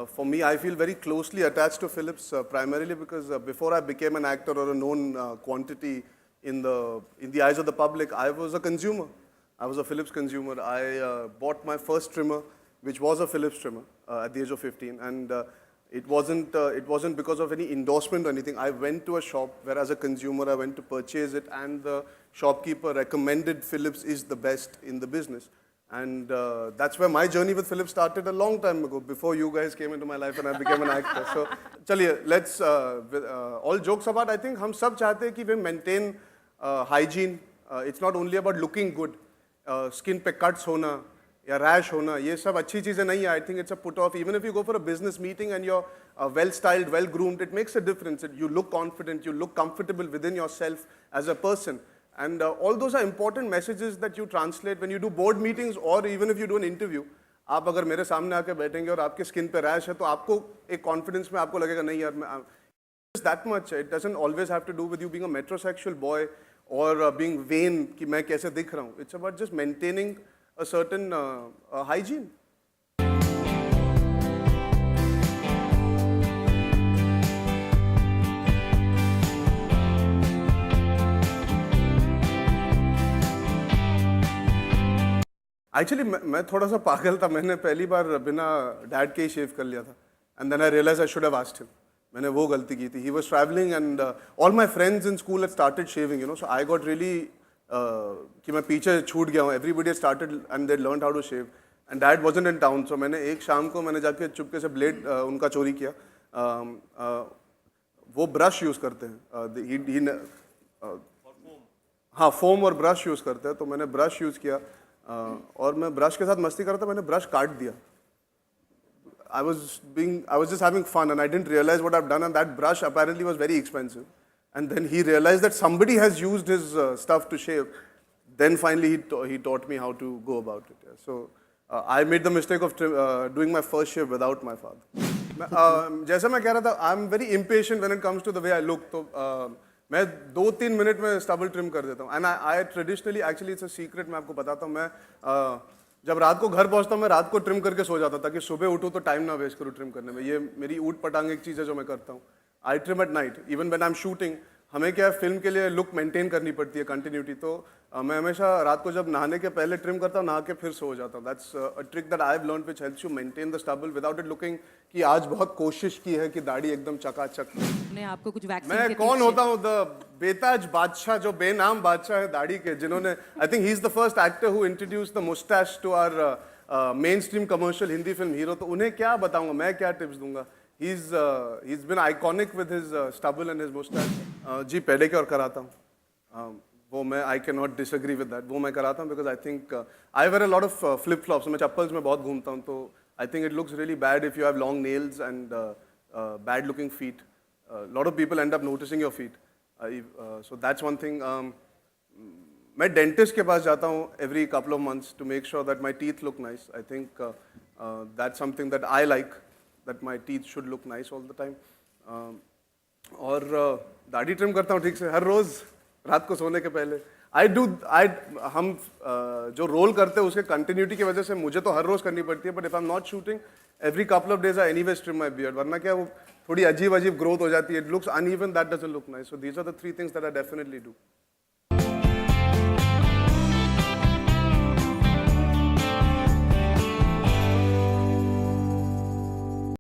For me, I feel very closely attached to Philips primarily because before I became an actor or a known quantity in the eyes of the public, I was a consumer. I was a Philips consumer. I bought my first trimmer, which was a Philips trimmer at the age of 15, and it wasn't because of any endorsement or anything. I went to a shop where, as a consumer, I went to purchase it, and the shopkeeper recommended Philips is the best in the business. And that's where my journey with Philips started a long time ago, before you guys came into my life and I became an actor. So, chaliye, let's, all jokes apart, I think हम सब चाहते हैं कि we maintain hygiene. It's not only about looking good. Skin पे cuts होना, या rash होना, ये सब अच्छी चीज़ें नहीं है. I think it's a put off. Even if you go for a business meeting and you're well styled, well groomed, it makes a difference. You look confident, you look comfortable within yourself as a person. And all those are important messages that you translate when you do board meetings or even if you do an interview. आप अगर मेरे सामने आके बैठेंगे और आपके skin पे rash है तो आपको एक कॉन्फिडेंस में आपको लगेगा नहीं यार मैं that much. It doesn't always have to do with you being a metrosexual boy or being vain कि मैं कैसे दिख रहा हूँ. It's about just maintaining a certain hygiene. Actually, मैं थोड़ा सा पागल था. मैंने पहली बार बिना डैड के ही शेव कर लिया था. And then I realized I should have asked him. मैंने वो गलती की थी. He was traveling and all my friends in school had started shaving, you know. So I got really कि मैं पीछे छूट गया हूँ. Everybody had started and they learned how to shave. And dad wasn't in town. So मैंने एक शाम को मैंने जाके चुपके से ब्लेड उनका चोरी किया. वो ब्रश यूज़ करते हैं. हाँ, फोम और ब्रश यूज़ करते हैं. तो मैंने ब्रश यूज़ किया. और मैं ब्रश के साथ मस्ती कर रहा था. मैंने ब्रश काट दिया. I was just having fun and I didn't realize what I've done, and that brush apparently was very expensive. And then he realized that somebody has used his stuff to shave. Then finally he taught me how to go about it. Yeah. So I made the mistake of doing my first shave without my father. जैसा मैं कह रहा था, I'm very impatient when it comes to the way I look. तो मैं 2-3 minute में stubble trim कर देता हूँ. And I traditionally, actually it's a secret, मैं आपको बताता हूँ. मैं जब रात को घर पहुंचता हूँ मैं रात को ट्रिम करके सो जाता ताकि सुबह उठूँ तो टाइम ना वेस्ट करूँ ट्रिम करने में. ये मेरी ऊट पटांग एक चीज़ है जो मैं करता हूँ. I trim at night even when I am shooting. हमें क्या फिल्म के लिए लुक मेंटेन करनी पड़ती है, कंटिन्यूटी. तो मैं हमेशा रात को जब नहाने के पहले ट्रिम करता हूँ, नहा के फिर सो जाता हूँ. That's a trick that I have learned which helps you maintain the stubble without it looking कि आज बहुत कोशिश की है कि दाढ़ी एकदम चकाचक. आपको कुछ वैक्सीन मैं कौन होता हूँ? द बेताज बादशाह, जो बेनाम बादशाह है दाढ़ी के, जिन्होंने I think he is the first actor who introduced the moustache to our mainstream commercial Hindi film hero. तो उन्हें क्या बताऊंगा, मैं क्या टिप्स दूंगा. He's been iconic with his stubble and his mustache. जी पेडिक्योर कराता हूँ. वो मैं I cannot disagree with that. वो मैं कराता हूँ because I think I wear a lot of flip flops. मैं चप्पल्स में बहुत घूमता हूँ. तो I think it looks really bad if you have long nails and bad looking feet. A lot of people end up noticing your feet. So that's one thing. मैं dentist के पास जाता हूँ every couple of months to make sure that my teeth look nice. I think that's something that I like, that my teeth should look nice all the time. और दाढ़ी trim करता हूँ ठीक से हर रोज़ रात को सोने के पहले. हम जो रोल करते हैं उसके कंटिन्यूटी की वजह से मुझे तो हर रोज़ करनी पड़ती है. But if I am not shooting every couple of days I anyway trim my beard. वरना क्या वो थोड़ी अजीब ग्रोथ हो जाती है. It looks uneven, that doesn't look nice. So these are the 3 things that I definitely do.